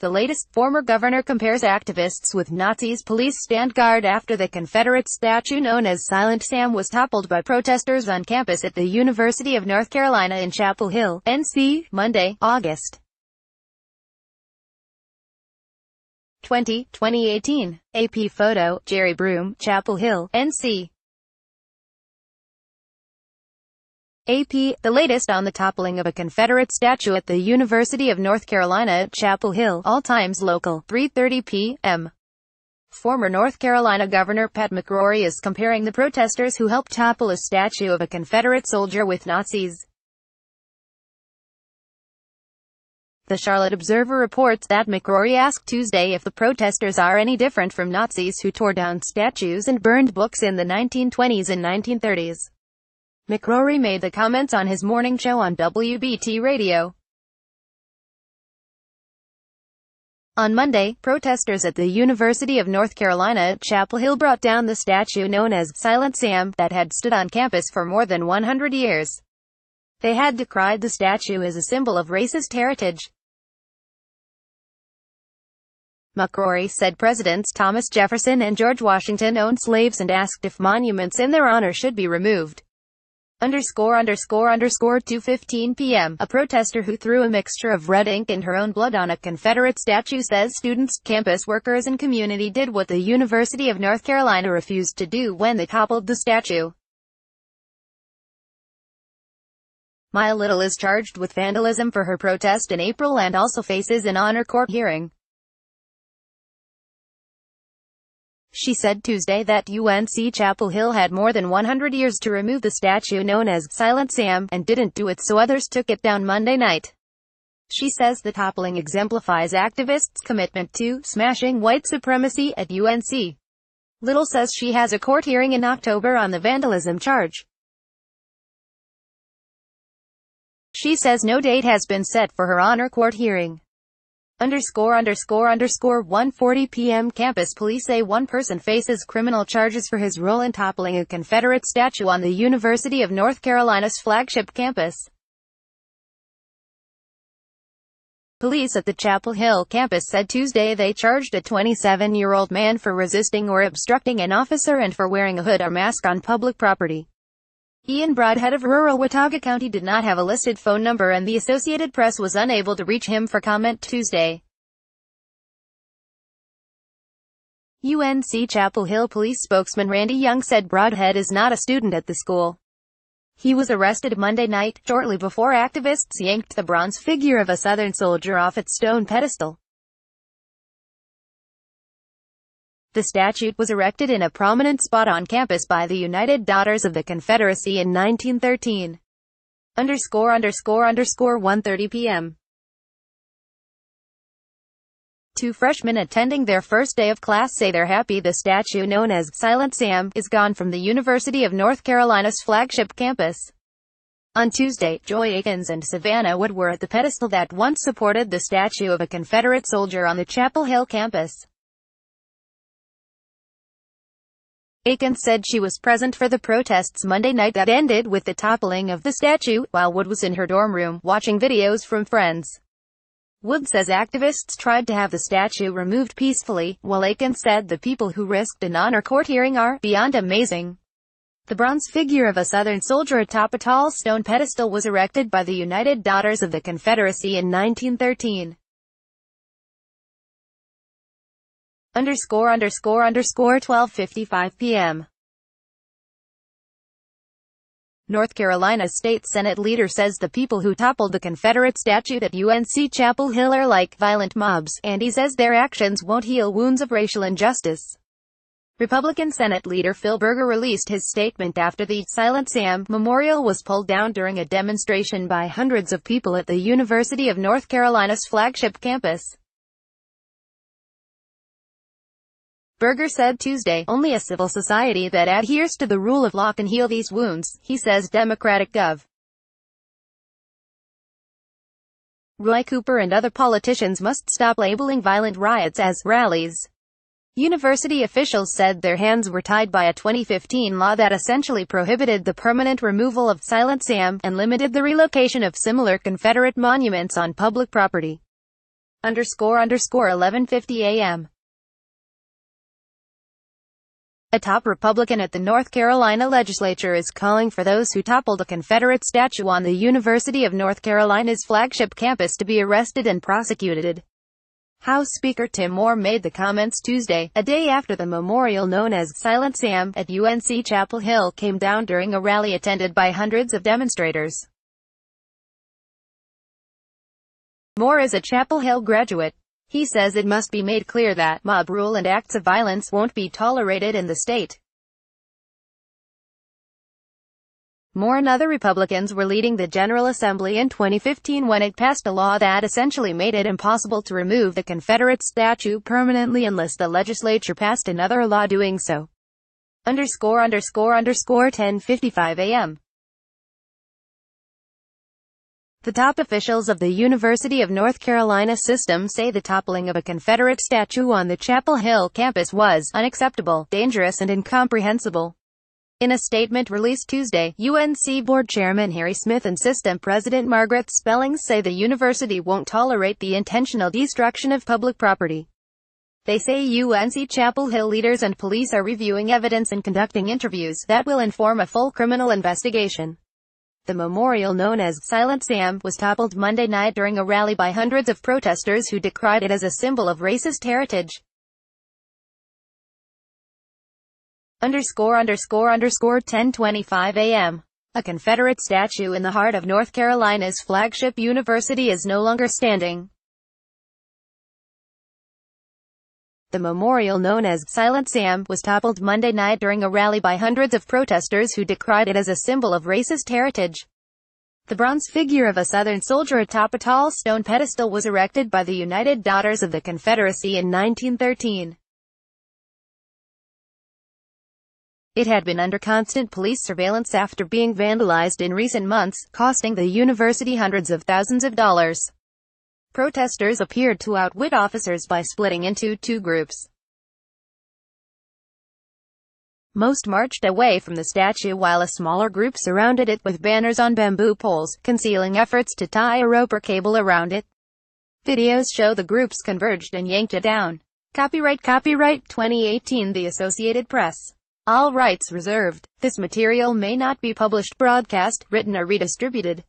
The latest, former governor compares activists with Nazis. Police stand guard after the Confederate statue known as Silent Sam was toppled by protesters on campus at the University of North Carolina in Chapel Hill, NC, Monday, August 20, 2018. AP photo, Jerry Broom, Chapel Hill, NC. AP, the latest on the toppling of a Confederate statue at the University of North Carolina at Chapel Hill, all times local, 3:30 p.m. Former North Carolina Governor Pat McCrory is comparing the protesters who helped topple a statue of a Confederate soldier with Nazis. The Charlotte Observer reports that McCrory asked Tuesday if the protesters are any different from Nazis who tore down statues and burned books in the 1920s and 1930s. McCrory made the comments on his morning show on WBT Radio. On Monday, protesters at the University of North Carolina at Chapel Hill brought down the statue known as Silent Sam that had stood on campus for more than 100 years. They had decried the statue as a symbol of racist heritage. McCrory said Presidents Thomas Jefferson and George Washington owned slaves and asked if monuments in their honor should be removed. ____2:15 p.m. A protester who threw a mixture of red ink and her own blood on a Confederate statue says students, campus workers and community did what the University of North Carolina refused to do when they toppled the statue. Maya Little is charged with vandalism for her protest in April and also faces an honor court hearing. She said Tuesday that UNC Chapel Hill had more than 100 years to remove the statue known as Silent Sam, and didn't do it, so others took it down Monday night. She says the toppling exemplifies activists' commitment to smashing white supremacy at UNC. Little says she has a court hearing in October on the vandalism charge. She says no date has been set for her honor court hearing. ____1:40 p.m. Campus police say one person faces criminal charges for his role in toppling a Confederate statue on the University of North Carolina's flagship campus. Police at the Chapel Hill campus said Tuesday they charged a 27-year-old man for resisting or obstructing an officer and for wearing a hood or mask on public property. Ian Broadhead of rural Watauga County did not have a listed phone number, and the Associated Press was unable to reach him for comment Tuesday. UNC Chapel Hill police spokesman Randy Young said Broadhead is not a student at the school. He was arrested Monday night, shortly before activists yanked the bronze figure of a Southern soldier off its stone pedestal. The statue was erected in a prominent spot on campus by the United Daughters of the Confederacy in 1913. ____1:30 p.m. Two freshmen attending their first day of class say they're happy the statue known as Silent Sam is gone from the University of North Carolina's flagship campus. On Tuesday, Joy Akins and Savannah Wood were at the pedestal that once supported the statue of a Confederate soldier on the Chapel Hill campus. Akins said she was present for the protests Monday night that ended with the toppling of the statue, while Wood was in her dorm room, watching videos from friends. Wood says activists tried to have the statue removed peacefully, while Akins said the people who risked an honor court hearing are beyond amazing. The bronze figure of a Southern soldier atop a tall stone pedestal was erected by the United Daughters of the Confederacy in 1913. ____12:55 p.m. North Carolina State Senate leader says the people who toppled the Confederate statue at UNC Chapel Hill are like violent mobs, and he says their actions won't heal wounds of racial injustice. Republican Senate leader Phil Berger released his statement after the Silent Sam memorial was pulled down during a demonstration by hundreds of people at the University of North Carolina's flagship campus. Berger said Tuesday, only a civil society that adheres to the rule of law can heal these wounds, he says. Democratic Gov. Roy Cooper and other politicians must stop labeling violent riots as rallies. University officials said their hands were tied by a 2015 law that essentially prohibited the permanent removal of Silent Sam, and limited the relocation of similar Confederate monuments on public property. 11:50 a.m. A top Republican at the North Carolina legislature is calling for those who toppled a Confederate statue on the University of North Carolina's flagship campus to be arrested and prosecuted. House Speaker Tim Moore made the comments Tuesday, a day after the memorial known as Silent Sam at UNC Chapel Hill came down during a rally attended by hundreds of demonstrators. Moore is a Chapel Hill graduate. He says it must be made clear that mob rule and acts of violence won't be tolerated in the state. Moore and other Republicans were leading the General Assembly in 2015 when it passed a law that essentially made it impossible to remove the Confederate statue permanently unless the legislature passed another law doing so. 10:55 a.m. The top officials of the University of North Carolina system say the toppling of a Confederate statue on the Chapel Hill campus was unacceptable, dangerous and incomprehensible. In a statement released Tuesday, UNC Board Chairman Harry Smith and System President Margaret Spellings say the university won't tolerate the intentional destruction of public property. They say UNC Chapel Hill leaders and police are reviewing evidence and conducting interviews that will inform a full criminal investigation. The memorial, known as Silent Sam, was toppled Monday night during a rally by hundreds of protesters who decried it as a symbol of racist heritage. 10:25 a.m. A Confederate statue in the heart of North Carolina's flagship university is no longer standing. The memorial, known as Silent Sam, was toppled Monday night during a rally by hundreds of protesters who decried it as a symbol of racist heritage. The bronze figure of a Southern soldier atop a tall stone pedestal was erected by the United Daughters of the Confederacy in 1913. It had been under constant police surveillance after being vandalized in recent months, costing the university hundreds of thousands of dollars. Protesters appeared to outwit officers by splitting into two groups. Most marched away from the statue while a smaller group surrounded it with banners on bamboo poles, concealing efforts to tie a rope or cable around it. Videos show the groups converged and yanked it down. Copyright 2018 The Associated Press. All rights reserved. This material may not be published, broadcast, written or redistributed.